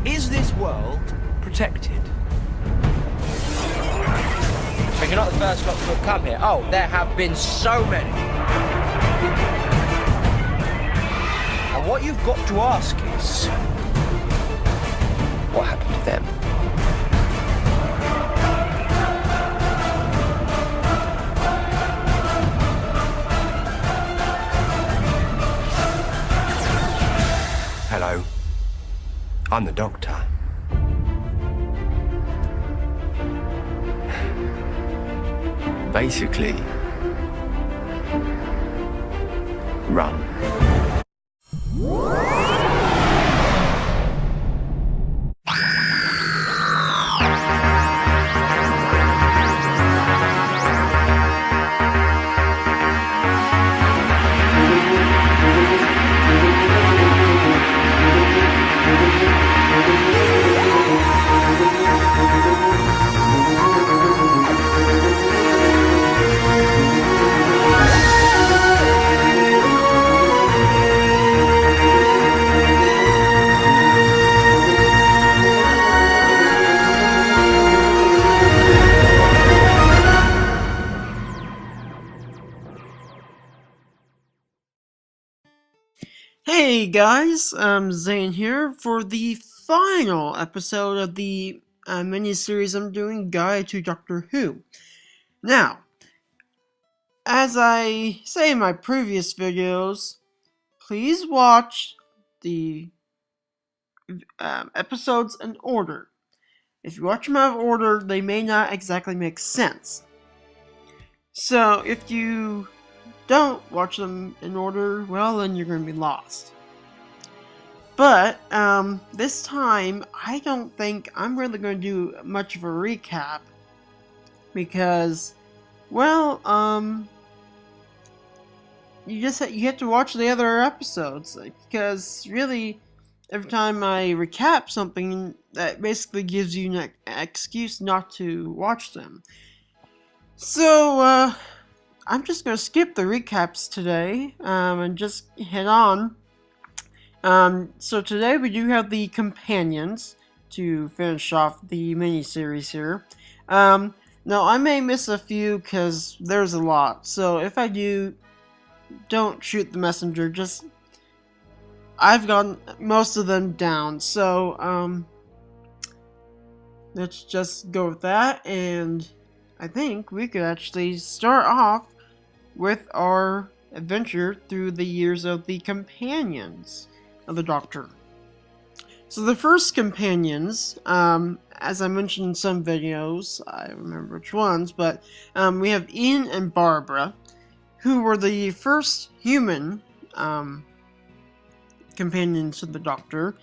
Is this world protected? But you're not the first lot to have come here. Oh, there have been so many. And what you've got to ask is, what happened to them? Hello. I'm the Doctor. Basically, run. Hey guys, Zane here for the final episode of the mini-series I'm doing, Guide to Doctor Who. Now, as I say in my previous videos, please watch the episodes in order. If you watch them out of order, they may not exactly make sense. So, if you don't watch them in order, well, then you're going to be lost. But, this time, I don't think I'm really going to do much of a recap. Because, well, you have to watch the other episodes. Because, really, every time I recap something, that basically gives you an excuse not to watch them. So, I'm just going to skip the recaps today, and just head on. So today we do have the companions to finish off the mini-series here. Now I may miss a few because there's a lot, so if I do, don't shoot the messenger, just... I've gotten most of them down, so, let's just go with that, and I think we could actually start off with our adventure through the years of the companions of the Doctor. So the first companions, as I mentioned in some videos, I don't remember which ones, but we have Ian and Barbara, who were the first human companions to the Doctor.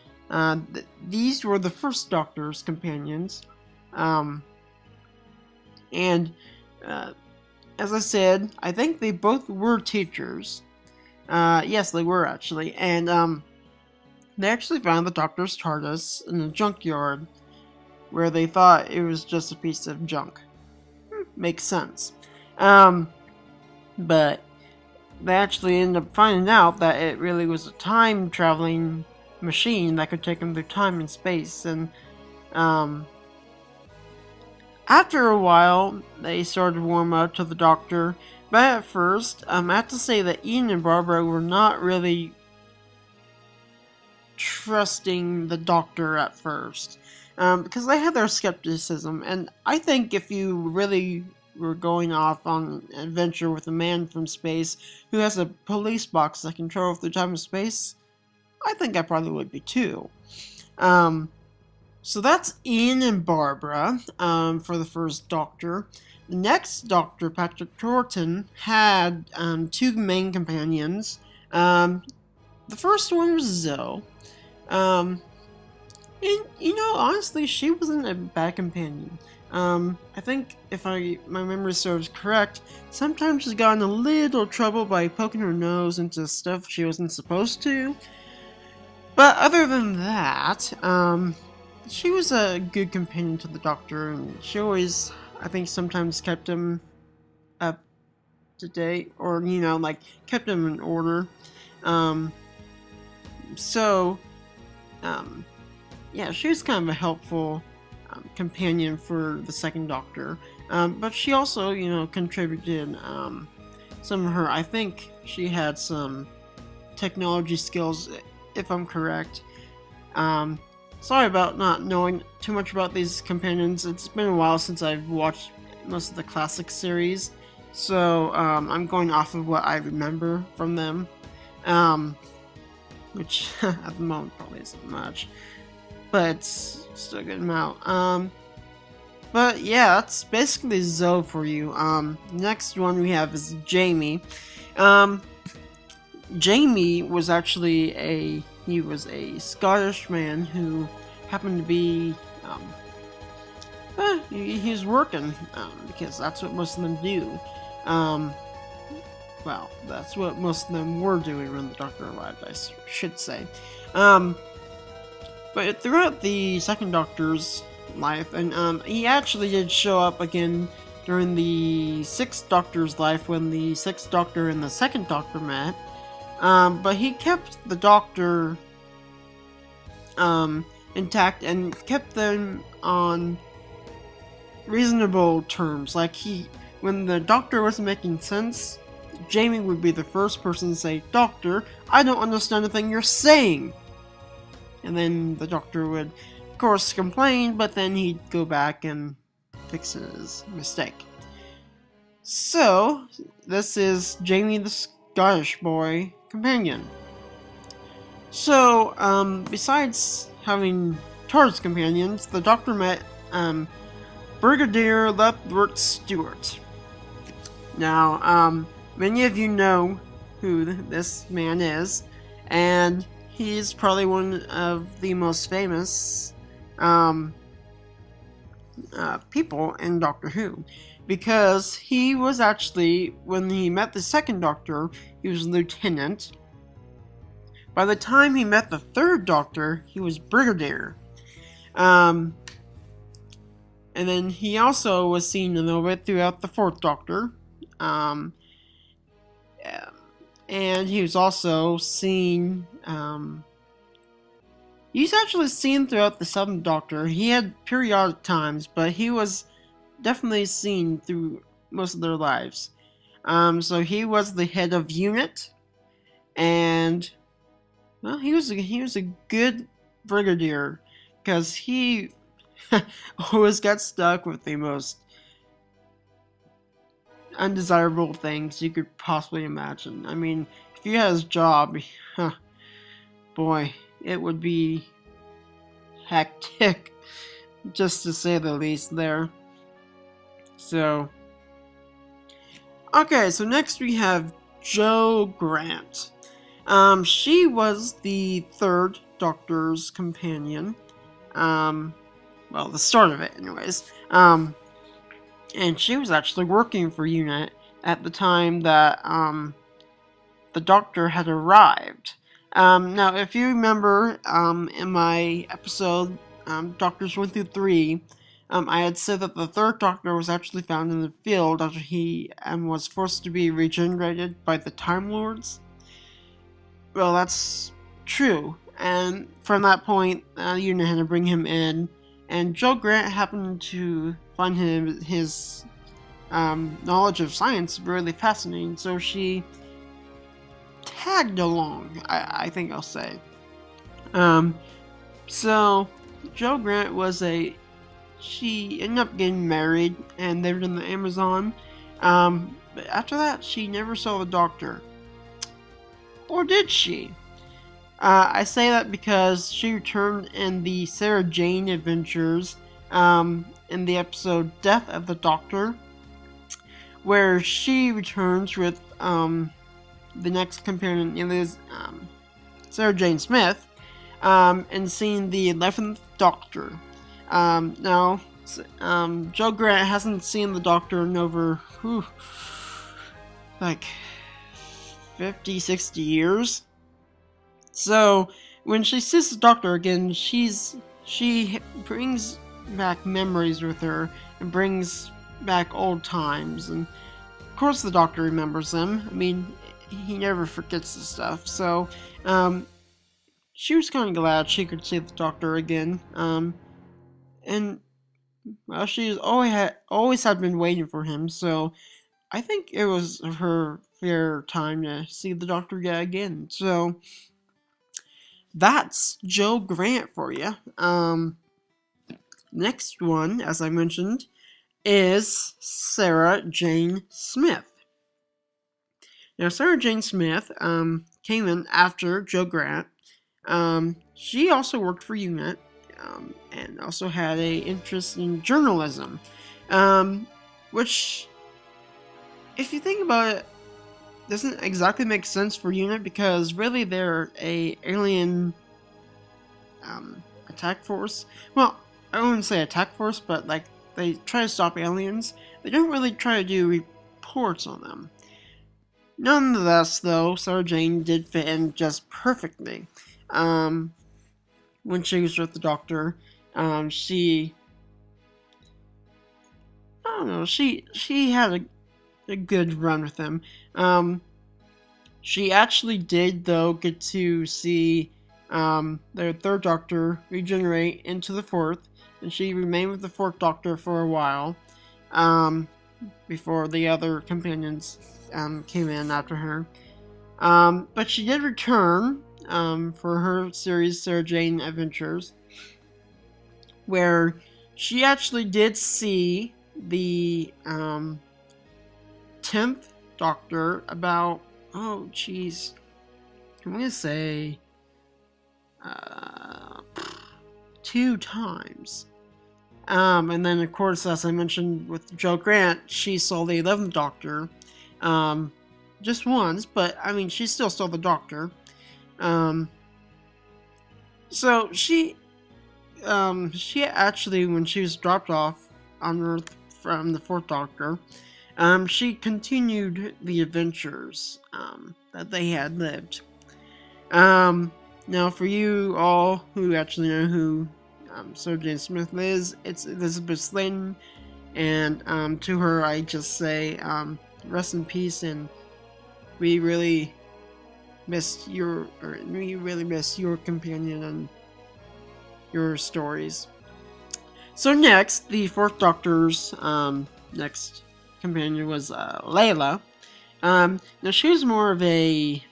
These were the first Doctor's companions, and as I said, I think they both were teachers. Yes, they were actually, and they actually found the Doctor's TARDIS in a junkyard, where they thought it was just a piece of junk. Makes sense. But they actually ended up finding out that it really was a time-traveling machine that could take them through time and space, and, after a while, they started to warm up to the Doctor, but at first, I have to say that Ian and Barbara were not really trusting the Doctor at first, because they had their skepticism, and I think if you really were going off on an adventure with a man from space who has a police box that can travel through time and space, I think I probably would be too. So that's Ian and Barbara, for the first Doctor. The next Doctor, Patrick Troughton, had two main companions. The first one was Zoe. And, you know, honestly, she wasn't a bad companion. I think, if my memory serves correct, sometimes she's gotten a little trouble by poking her nose into stuff she wasn't supposed to. But other than that, she was a good companion to the Doctor, and she always, I think, sometimes kept him up to date, or, you know, like, kept him in order. yeah, she was kind of a helpful companion for the second Doctor. But she also, contributed some of her. I think she had some technology skills, if I'm correct. Sorry about not knowing too much about these companions. It's been a while since I've watched most of the classic series, so I'm going off of what I remember from them, which at the moment probably isn't much, but it's still a good amount. But yeah, that's basically Zoe for you. Next one we have is Jaime. Jaime was actually he was a Scottish man who happened to be, he was working, because that's what most of them do. Well, that's what most of them were doing when the Doctor arrived, I should say. But throughout the second Doctor's life, and he actually did show up again during the sixth Doctor's life when the sixth Doctor and the second Doctor met. But he kept the Doctor intact and kept them on reasonable terms. Like, when the Doctor wasn't making sense, Jaime would be the first person to say, "Doctor, I don't understand a thing you're saying." And then the Doctor would, of course, complain, but then he'd go back and fix his mistake. So, this is Jaime the Scottish boy companion. So, besides having TARDIS companions, the Doctor met Brigadier Lethbridge Stewart. Now, many of you know who this man is, and he's probably one of the most famous people in Doctor Who, because he was actually, when he met the second Doctor, he was a lieutenant. By the time he met the third Doctor, he was brigadier. And then he also was seen a little bit throughout the fourth Doctor. And he was also seen, he's actually seen throughout the seventh Doctor. He had periodic times, but he was definitely seen through most of their lives. So he was the head of unit, and well, he was a good brigadier, because he always got stuck with the most undesirable things you could possibly imagine. I mean, if he had his job, boy, it would be hectic, just to say the least there. So, okay, so next we have Jo Grant. She was the third Doctor's companion. Well, the start of it, anyways. And she was actually working for UNIT at the time that, the Doctor had arrived. Now, if you remember, in my episode, Doctors 1 through 3, I had said that the third Doctor was actually found in the field after he was forced to be regenerated by the Time Lords. Well, that's true, and from that point, UNIT had to bring him in, and Jo Grant happened to find his knowledge of science really fascinating, so she tagged along, I think I'll say. So, Jo Grant she ended up getting married and lived in the Amazon, but after that, she never saw the Doctor. Or did she? I say that because she returned in the Sarah Jane adventures, in the episode Death of the Doctor, where she returns with the next companion, Sarah Jane Smith, and seeing the 11th Doctor. Now, Jo Grant hasn't seen the Doctor in over, like 50, 60 years. So, when she sees the Doctor again, she brings back memories with her, and brings back old times, and of course the Doctor remembers them. I mean, he never forgets the stuff, so, she was kind of glad she could see the Doctor again. And well, she's always had been waiting for him, so I think it was her fair time to see the Doctor yet again. So that's Joe Grant for you. Next one, as I mentioned, is Sarah Jane Smith. Now, Sarah Jane Smith came in after Joe Grant. She also worked for UNIT and also had an interest in journalism, which, if you think about it, doesn't exactly make sense for UNIT because really they're a alien attack force. Well, I wouldn't say attack force, but like they try to stop aliens. They don't really try to do reports on them. Nonetheless, though, Sarah Jane did fit in just perfectly. When she was with the Doctor, she had a good run with him. She actually did, though, get to see their third Doctor regenerate into the fourth, and she remained with the fourth Doctor for a while, before the other companions came in after her. But she did return for her series Sarah Jane Adventures, where she actually did see the 10th Doctor about, I'm going to say 2 times. And then, of course, as I mentioned with Joe Grant, she saw the 11th Doctor just once, but I mean, she still saw the Doctor. So she actually, when she was dropped off on Earth from the 4th Doctor, she continued the adventures that they had lived. Now, for you all who actually know who Sarah Jane Smith is, it's Elizabeth Sladen, and to her I just say rest in peace, and we really miss your companion and your stories. So next, the 4th Doctor's next companion was Layla. Now she was more of a,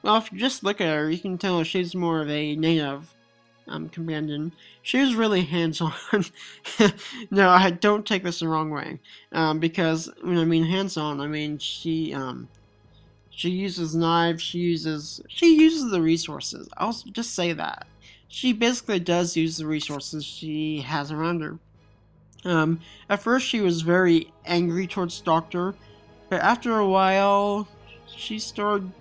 well, if you just look at her, you can tell she's more of a native companion. She was really hands-on. No, I don't take this the wrong way, because when I mean hands-on, I mean she uses knives. She uses the resources. I'll just say that she basically does use the resources she has around her. At first, she was very angry towards Doctor, but after a while, she started,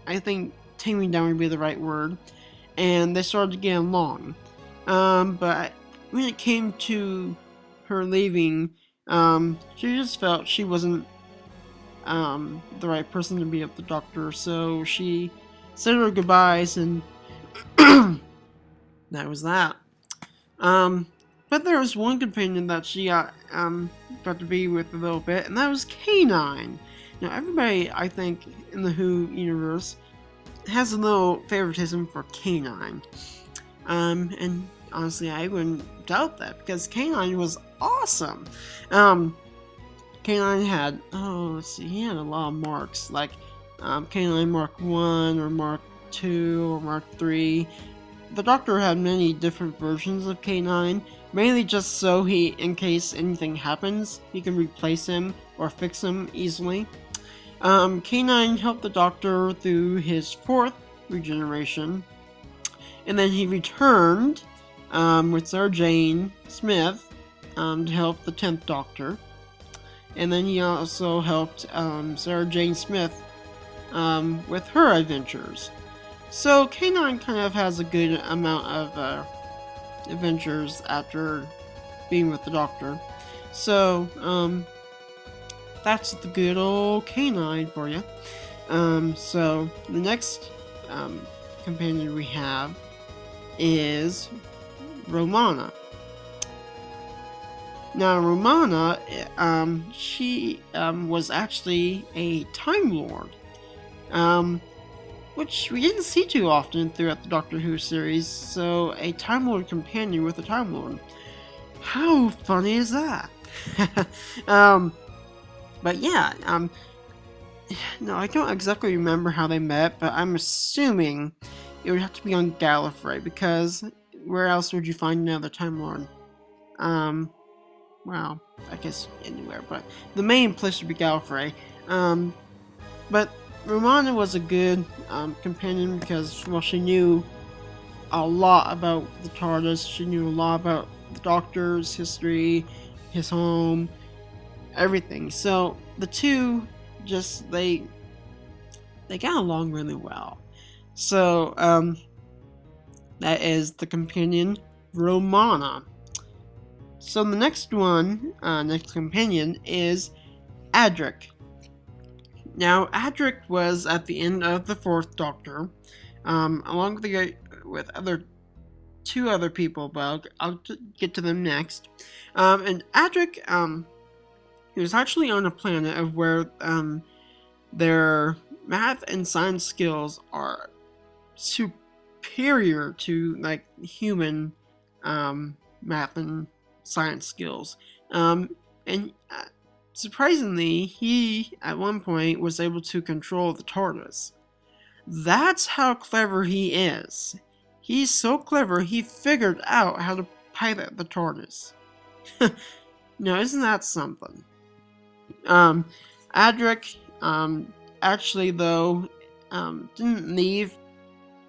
I think, taming down would be the right word, and they started to get along. But when it came to her leaving, she just felt she wasn't the right person to be with the Doctor, so she said her goodbyes, and that was that. But there was one companion that she got to be with a little bit, and that was K9. Now, everybody, I think, in the Who universe has a little favoritism for K9. And honestly, I wouldn't doubt that, because K9 was awesome. K9 had, he had a lot of marks, like K9 Mark 1, or Mark 2, or Mark 3. The Doctor had many different versions of K9, mainly just so in case anything happens, he can replace him or fix him easily. K9 helped the Doctor through his 4th regeneration, and then he returned with Sarah Jane Smith to help the 10th Doctor, and then he also helped Sarah Jane Smith with her adventures. So K9 kind of has a good amount of adventures after being with the Doctor. So that's the good old K9 for you. So the next companion we have is Romana. Now Romana, she was actually a Time Lord. which we didn't see too often throughout the Doctor Who series. So, a Time Lord companion with a Time Lord. How funny is that? But yeah, no, I don't exactly remember how they met, but I'm assuming it would have to be on Gallifrey, because where else would you find another Time Lord? Well, I guess anywhere, but the main place would be Gallifrey. But Romana was a good companion because, well, she knew a lot about the TARDIS. She knew a lot about the Doctor's history, his home, everything. So the two just they got along really well. So that is the companion Romana. So the next one, next companion is Adric. Now, Adric was at the end of the 4th Doctor, along with two other people, but I'll get to them next. And Adric, he was actually on a planet of where their math and science skills are superior to like human math and science skills. And surprisingly, he at one point was able to control the TARDIS. That's how clever he is. He's so clever, he figured out how to pilot the TARDIS. Now, isn't that something? Adric, actually, though, didn't leave.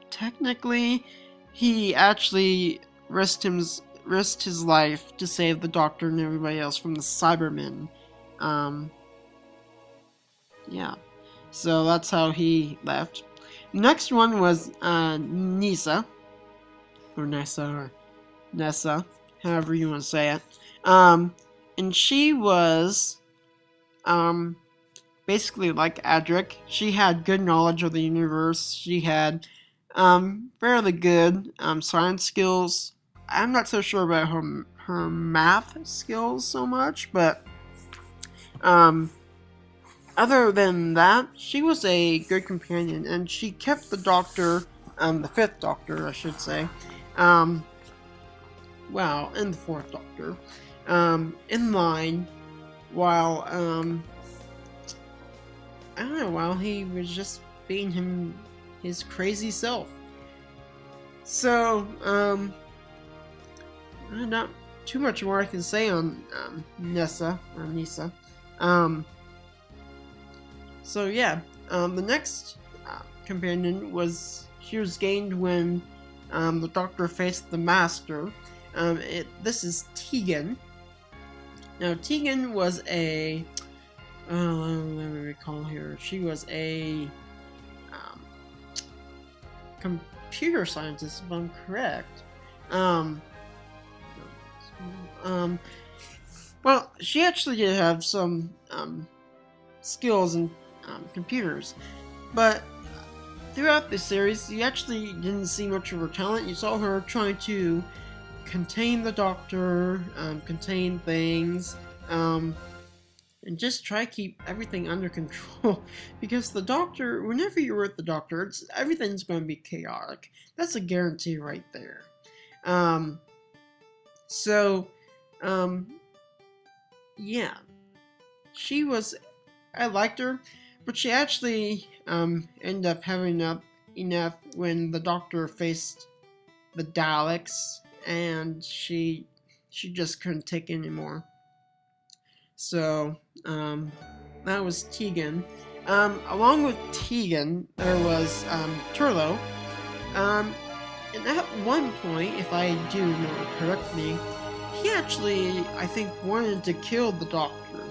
Technically, he actually risked his life to save the Doctor and everybody else from the Cybermen. Yeah. So that's how he left. Next one was Nyssa. Or Nyssa, or Nessa, however you want to say it. And she was basically like Adric. She had good knowledge of the universe. She had fairly good science skills. I'm not so sure about her math skills so much, but other than that, she was a good companion, and she kept the Doctor, the 5th Doctor, I should say, and the 4th Doctor, in line, while, I don't know, while he was just being his crazy self. So, not too much more I can say on, Nyssa. So yeah, the next companion was gained when the Doctor faced the Master. This is Tegan. Now, Tegan was a let me recall here. She was a computer scientist, if I'm correct. Well, she actually did have some skills in computers, but throughout this series, you actually didn't see much of her talent. You saw her trying to contain the Doctor, contain things, and just try to keep everything under control. Because the Doctor, whenever you're with the Doctor, everything's going to be chaotic. That's a guarantee right there. Yeah, I liked her, but she actually ended up having enough when the Doctor faced the Daleks, and she just couldn't take it anymore. So that was Tegan. Along with Tegan, there was Turlough. And at one point, if I do remember correctly, he actually, I think, wanted to kill the Doctor.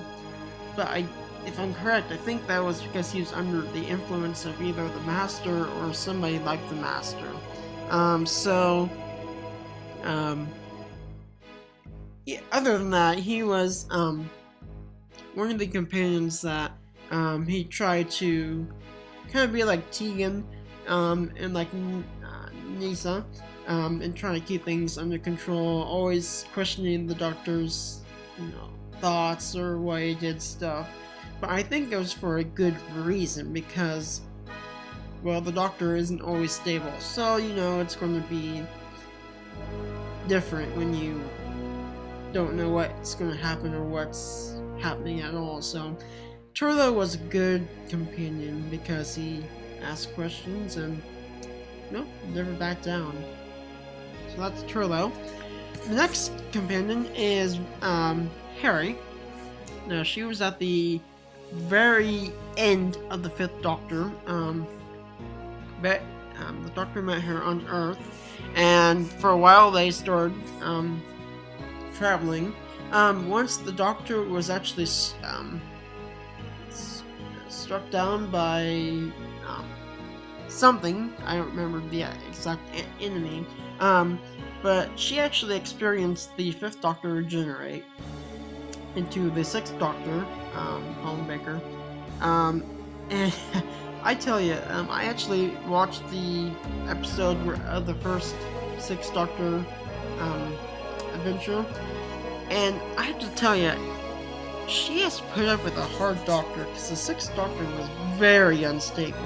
But if I'm correct, I think that was because he was under the influence of either the Master or somebody like the Master. Yeah, other than that, he was one of the companions that he tried to kind of be like Tegan and like Nyssa, and trying to keep things under control, always questioning the Doctor's, thoughts or why he did stuff. But I think it was for a good reason, because well, the Doctor isn't always stable. So, you know, it's going to be different when you don't know what's going to happen or what's happening at all. So, Turlough was a good companion because he asked questions and, you know, never backed down. So that's Turlough. The next companion is Harry. Now, she was at the very end of the 5th Doctor. The Doctor met her on Earth, and for a while they started traveling. Once the Doctor was actually struck down by something. I don't remember the exact enemy. But she actually experienced the 5th Doctor regenerate into the 6th Doctor, Colin Baker. And I tell you, I actually watched the episode of the first 6th Doctor adventure, and I have to tell you, she has put up with a hard Doctor because the 6th Doctor was very unstable.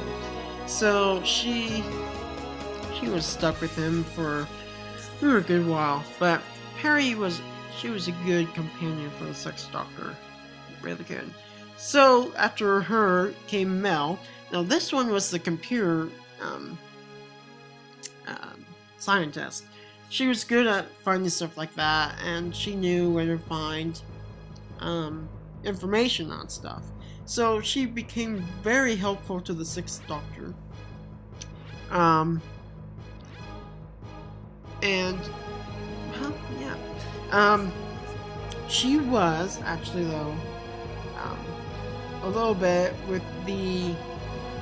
So she was stuck with him for a good while. But Peri was a good companion for the 6th Doctor, really good. So after her came Mel. Now this one was the computer scientist. She was good at finding stuff like that, and she knew where to find information on stuff. So she became very helpful to the 6th Doctor. And well, yeah. She was actually though a little bit with the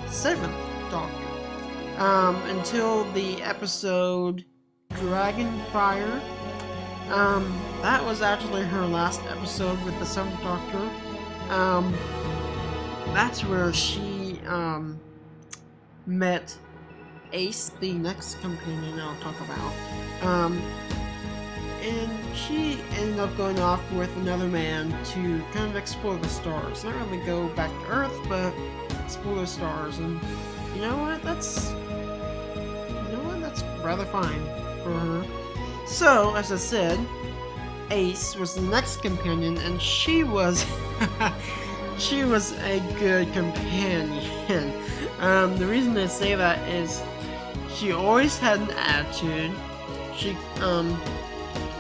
7th Doctor until the episode Dragonfire. That was actually her last episode with the 7th Doctor. That's where she met Ace, the next companion I'll talk about. And she ended up going off with another man to kind of explore the stars. Not really go back to Earth, but explore the stars. And you know what? That's rather fine for her. So, as I said, Ace was the next companion, and she was she was a good companion. The reason I say that is she always had an attitude. She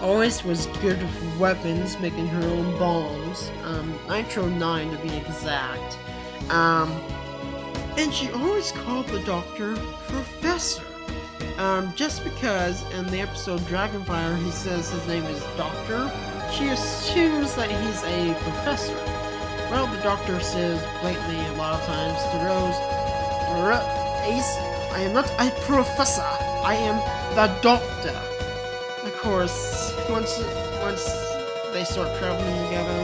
always was good with weapons, making her own bombs. Nitro 9 to be exact. And she always called the Doctor Professor. Just because in the episode Dragonfire he says his name is Doctor, she assumes that he's a professor. Well, the Doctor says blatantly a lot of times to Rose, Ace, I am not a professor, I am the Doctor. Of course, once they start traveling together,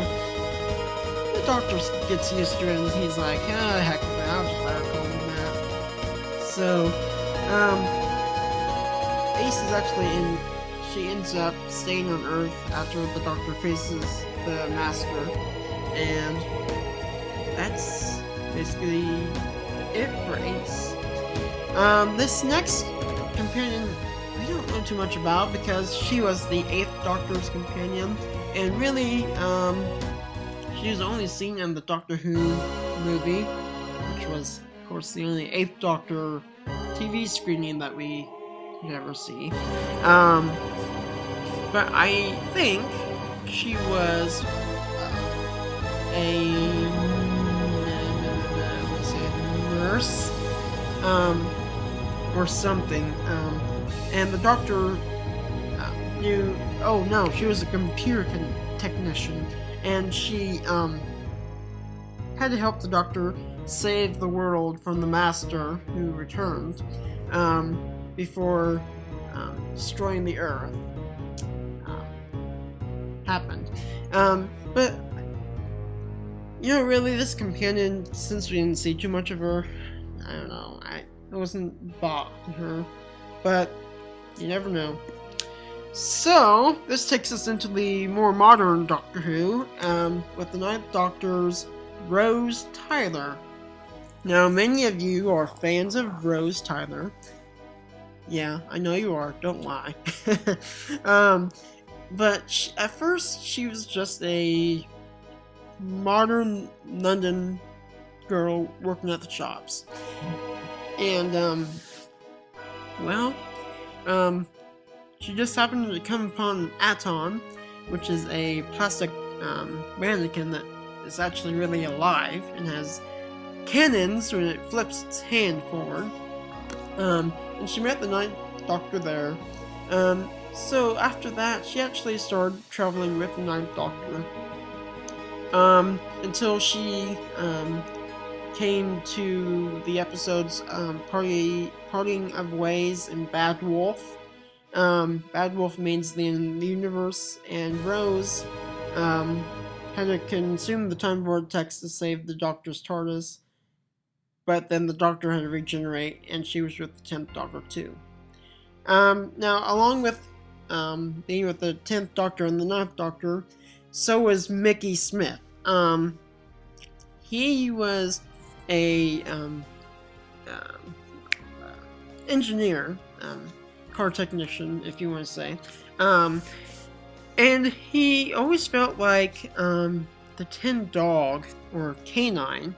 the Doctor gets used to it and he's like, heck of it, I'll just let her call me that. So, Ace is actually she ends up staying on Earth after the Doctor faces the Master, and that's basically it for Ace. This next companion we don't know too much about because she was the 8th Doctor's companion, and really, she was only seen in the Doctor Who movie, which was, of course, the only 8th Doctor TV screening that we never see. But I think she was a nurse, or something. And the Doctor knew. Oh no, she was a computer technician, and she had to help the Doctor save the world from the Master, who returned before destroying the Earth happened. But you know, really, this companion, since we didn't see too much of her, I don't know. I wasn't bought on her, but you never know. So this takes us into the more modern Doctor Who, with the 9th Doctor's Rose Tyler, Now, many of you are fans of Rose Tyler. Yeah, I know you are, don't lie. But at first, she was just a modern London girl working at the shops. And, she just happened to come upon Atom, which is a plastic mannequin that is actually really alive and has cannons when it flips its hand forward. And she met the Ninth Doctor there. So after that, she actually started traveling with the Ninth Doctor. Until she came to the episodes Parting of Ways and Bad Wolf. Bad Wolf means the end of the universe, and Rose had to consume the Time Vortex to save the Doctor's TARDIS, but then the Doctor had to regenerate, and she was with the 10th Doctor too. Now, along with being with the 10th Doctor and the 9th Doctor, so was Mickey Smith. He was a engineer, car technician, if you want to say. And he always felt like the 10 dog, or canine,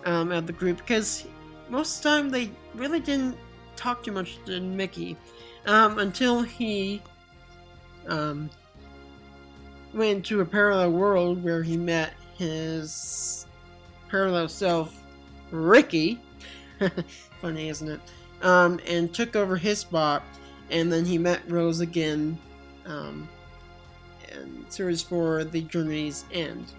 of the group, because most of the time they really didn't talk too much to Mickey, until he went into a parallel world where he met his parallel self, Ricky. Funny, isn't it? And took over his spot, and then he met Rose again in Series 4, The Journey's End.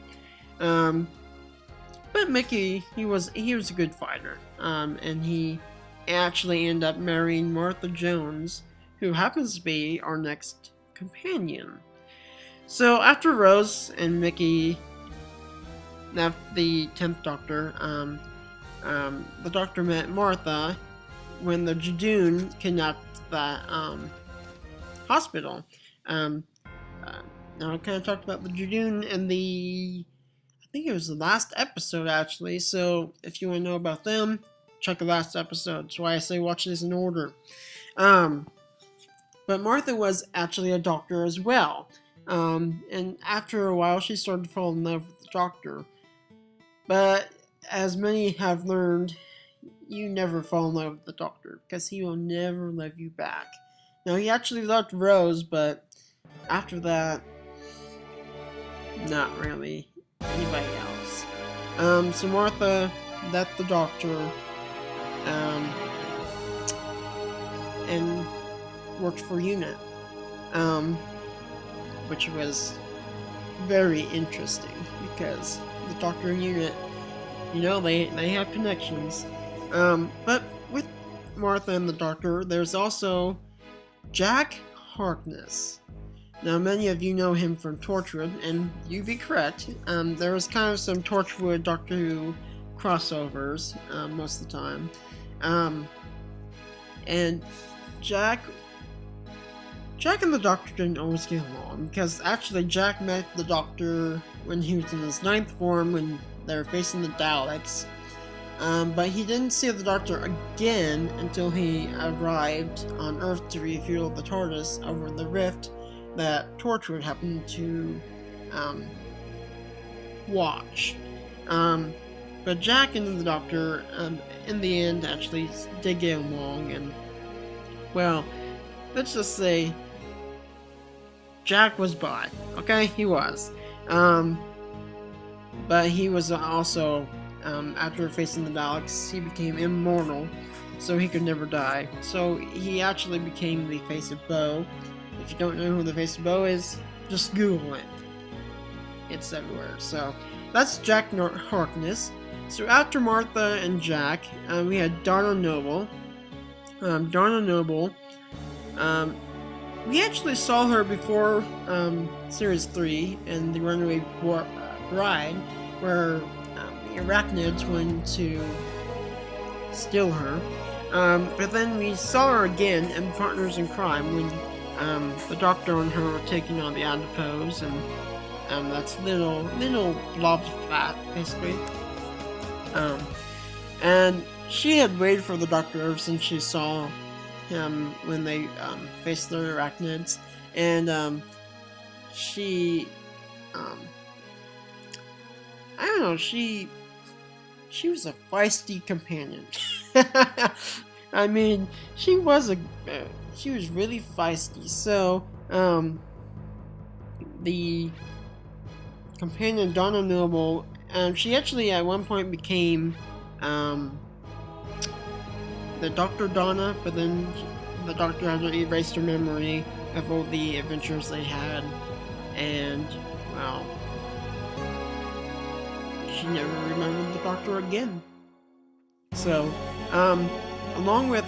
But Mickey, he was a good fighter, and he actually ended up marrying Martha Jones, who happens to be our next companion. So after Rose and Mickey left the 10th Doctor, the Doctor met Martha when the Judoon kidnapped that hospital. Now I kind of talked about the Judoon in I think it was the last episode actually, so if you want to know about them, check the last episode. That's why I say watch this in order. But Martha was actually a doctor as well. And after a while she started to fall in love with the Doctor. But as many have learned, you never fall in love with the Doctor, because he will never love you back. Now, he actually loved Rose, but after that, not really anybody else. So Martha left the Doctor, and worked for UNIT, which was very interesting, because the Doctor and UNIT, they have connections. But with Martha and the Doctor, there's also Jack Harkness. Now, many of you know him from Torchwood, and you'd be correct. There was kind of some Torchwood Doctor Who crossovers most of the time. And Jack and the Doctor didn't always get along, because actually Jack met the Doctor when he was in his 9th form, when they were facing the Daleks. But he didn't see the Doctor again until he arrived on Earth to refuel the TARDIS over the rift that Torchwood happened to watch. But Jack and the Doctor, in the end, actually did get along, and, well, let's just say Jack was bi. Okay, he was. But he was also, after facing the Daleks, he became immortal, so he could never die. So he actually became the face of Bo. If you don't know who the face of Bo is, just Google it. It's everywhere. So that's Jack Harkness. So after Martha and Jack, we had Donna Noble. Donna Noble, we actually saw her before Series 3 in The Runaway Bride, where the arachnids went to steal her. But then we saw her again in Partners in Crime when the Doctor and her were taking on the adipose, and that's little blobs of fat, basically. And she had waited for the Doctor ever since she saw him when they faced the arachnids. And she, I don't know, she was a feisty companion. I mean, she was really feisty. So, the companion Donna Noble, she actually at one point became the Dr. Donna, but then the Doctor had erased her memory of all the adventures they had, and, well, she never remembered the Doctor again. So, along with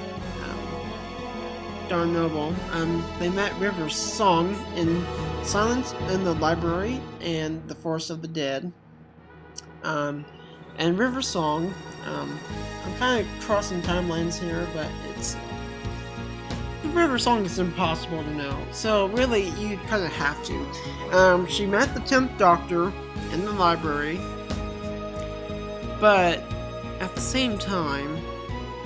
Donna Noble, they met River's Song in Silence in the Library and The Forest of the Dead. And River's Song, I'm kind of crossing timelines here, but the River Song is impossible to know, so really you kind of have to. She met the 10th Doctor in the library, but at the same time,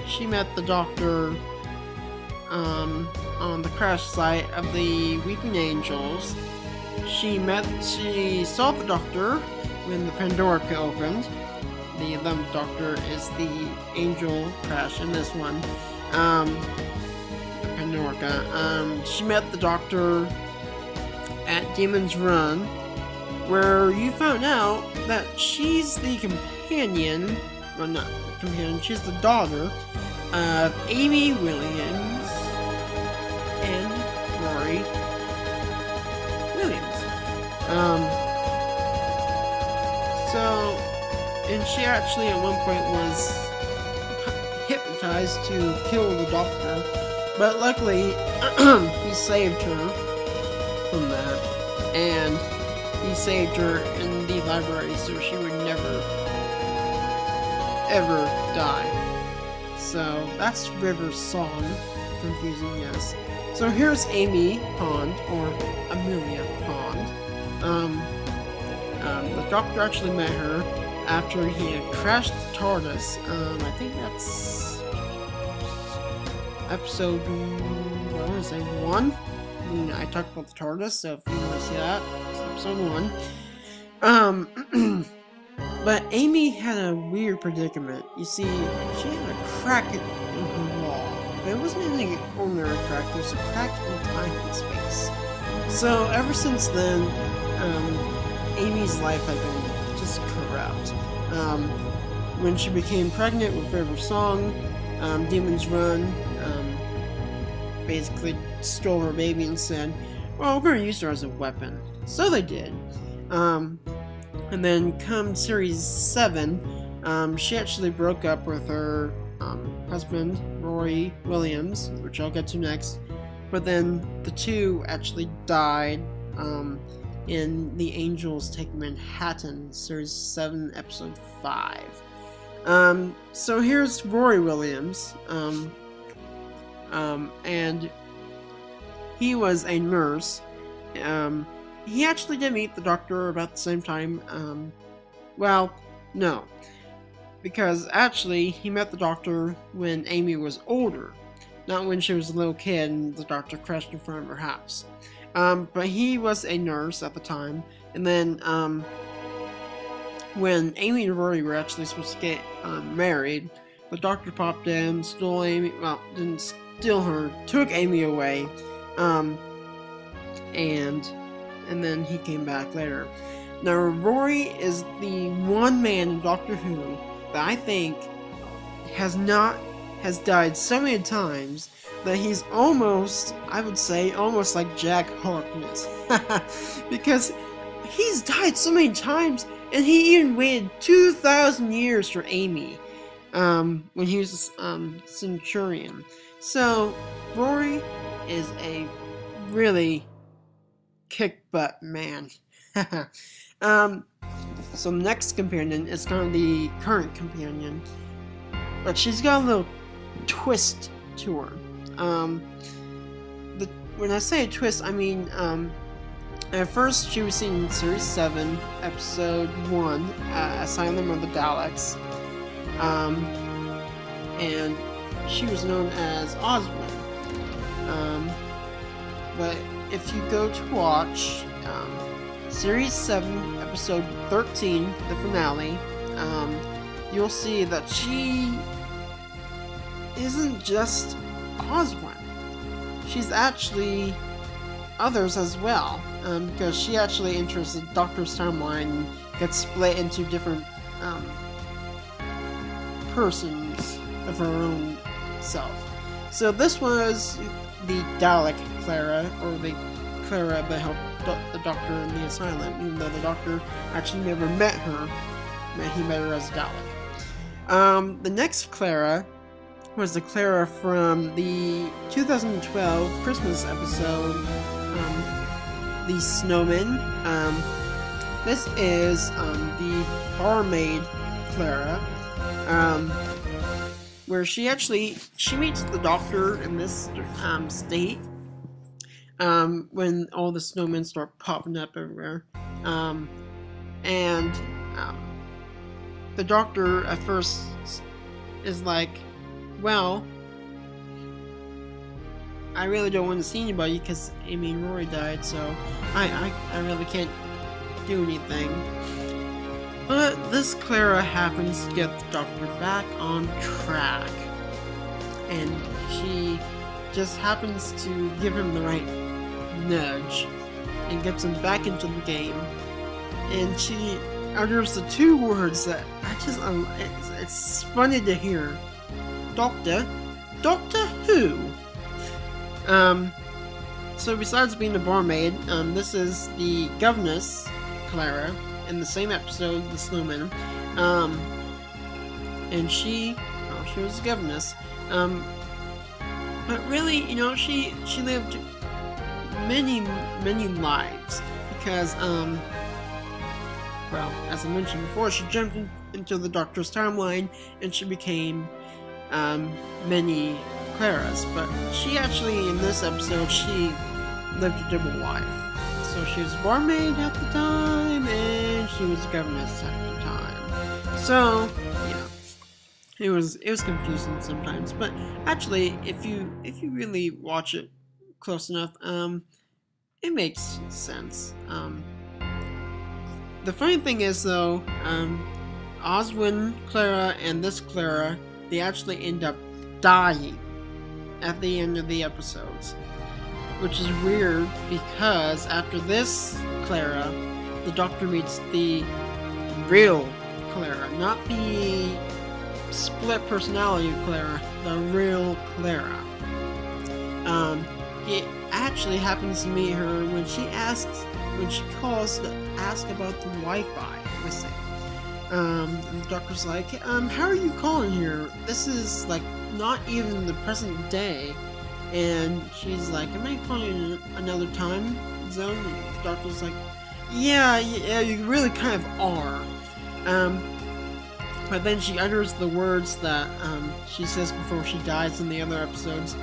she met the Doctor on the crash site of the Weeping Angels. She saw the Doctor when the Pandora opened. The 11th Doctor is the angel crash in this one. Pandora. She met the Doctor at Demon's Run, where you found out that she's the companion, well, not companion, she's the daughter of Amy Williams and Rory Williams. And she actually at one point was hypnotized to kill the Doctor, but luckily he saved her from that, and he saved her in the library so she would never ever die. So that's River's Song. Confusing, yes. So here's Amy Pond, or Amelia Pond. The Doctor actually met her after he had crashed the TARDIS. I think that's episode, I want to say 1. I talked about the TARDIS, so if you want to see that, it's episode 1. But Amy had a weird predicament. You see, she had a crack in her wall. But it wasn't any ordinary crack, there was a crack in time and space. So ever since then, Amy's life had been just corrupt. When she became pregnant with River's Song, Demon's Run basically stole her baby and said, well, we're going to use her as a weapon. So they did. And then come Series 7, she actually broke up with her husband, Rory Williams, which I'll get to next. But then the two actually died in The Angels Take Manhattan, Series 7, Episode 5. So here's Rory Williams, and he was a nurse. He actually did meet the Doctor about the same time. Well, no. Because actually, he met the Doctor when Amy was older. Not when she was a little kid and the Doctor crashed in front of her house. But he was a nurse at the time. And then, when Amy and Rory were actually supposed to get married, the Doctor popped in, stole Amy, well, didn't steal her, took Amy away. And then he came back later. Now, Rory is the one man in Doctor Who that I think has died so many times that he's almost, I would say, almost like Jack Harkness. Because he's died so many times, and he even waited 2,000 years for Amy, when he was Centurion. So, Rory is a really kick-butt man. So the next companion is kind of the current companion, but she's got a little twist to her. When I say a twist, I mean, at first she was seen in Series 7, Episode 1, Asylum of the Daleks. and she was known as Oswald. But if you go to watch Series 7, Episode 13, the finale, you'll see that she isn't just Oswald. She's actually others as well, because she actually enters the Doctor's timeline and gets split into different persons of her own self. So this was the Dalek Clara, or the Clara that helped the Doctor in the asylum, even though the Doctor actually never met her. He met her as a Dalek. The next Clara was the Clara from the 2012 Christmas episode, The Snowman. This is the barmaid Clara, where she meets the Doctor in this state when all the snowmen start popping up everywhere, and the Doctor at first is like, well, I really don't want to see anybody because Amy and Rory died, so I really can't do anything. But this Clara happens to get the Doctor back on track, and she just happens to give him the right nudge and gets him back into the game. And she utters the two words that it's funny to hear. Doctor who? So besides being a barmaid, this is the governess, Clara, in the same episode, The Snowman. And she was a governess. But really, she lived many lives, because, well, as I mentioned before, she jumped into the Doctor's timeline, and she became many Claras, but she actually, in this episode, she lived a double life. So she was a barmaid at the time, and she was a governess at the time. So, yeah, it was confusing sometimes, but actually, if you really watch it close enough, it makes sense. The funny thing is, though, Oswald, Clara, and this Clara, they actually end up dying at the end of the episodes, which is weird because after this Clara, the Doctor meets the real Clara, not the split personality Clara, the real Clara. He actually happens to meet her when she calls to ask about the Wi-Fi missing. The Doctor's like, how are you calling here? This is, like, not even the present day. And she's like, am I calling in another time zone? And the Doctor's like, yeah, you really kind of are. But then she utters the words that she says before she dies in the other episodes.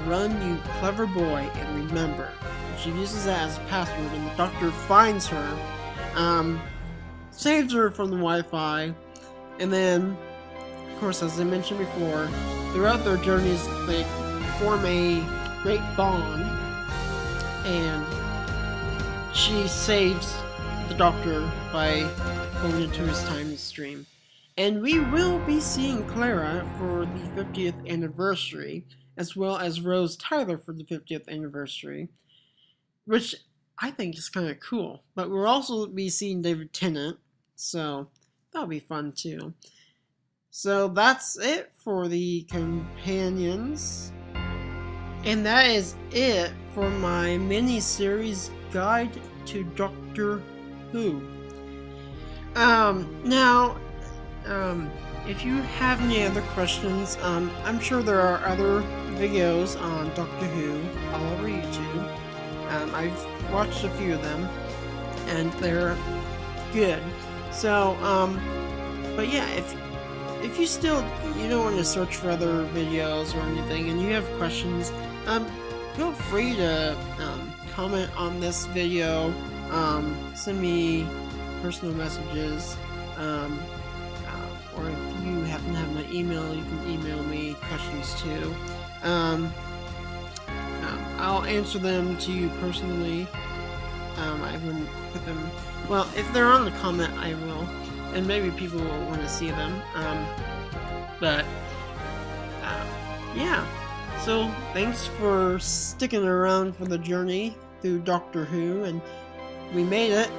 Run, you clever boy, and remember. She uses that as a password, and the Doctor finds her, saves her from the Wi-Fi, and then, of course, as I mentioned before, throughout their journeys, they form a great bond, and she saves the Doctor by going into his time stream. And we will be seeing Clara for the 50th anniversary, as well as Rose Tyler for the 50th anniversary, which I think is kind of cool. But we'll also be seeing David Tennant, so that'll be fun too. So that's it for the companions. And that is it for my mini-series guide to Doctor Who. If you have any other questions, I'm sure there are other videos on Doctor Who all over YouTube. I've watched a few of them, and they're good. So, but yeah, if you still, you don't want to search for other videos or anything, and you have questions, feel free to comment on this video, send me personal messages, or if you happen to have my email, you can email me questions too. I'll answer them to you personally. I wouldn't put them... Well, if they're on the comment, I will. And maybe people will want to see them. Yeah. So, thanks for sticking around for the journey through Doctor Who, and we made it.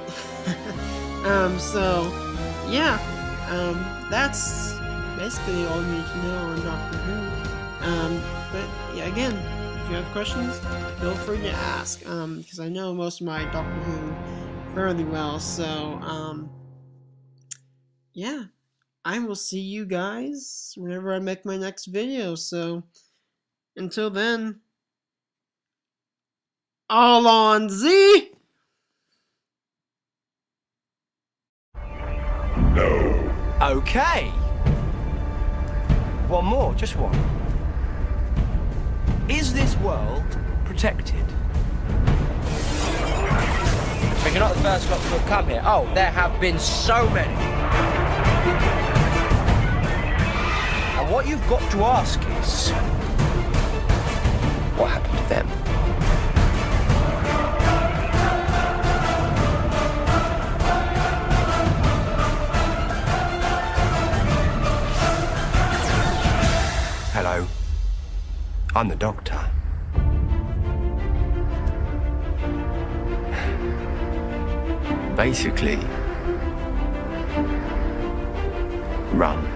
That's basically all you need to know on Doctor Who. But yeah, again, if you have questions, feel free to ask, because I know most of my Doctor Who fairly well, so, yeah. I will see you guys whenever I make my next video, so until then, all on Z! No. Okay. One more, just one. Is this world protected? But you're not the first lot to have come here. Oh, there have been so many. And what you've got to ask is, what happened to them? Hello. I'm the Doctor. Basically, run.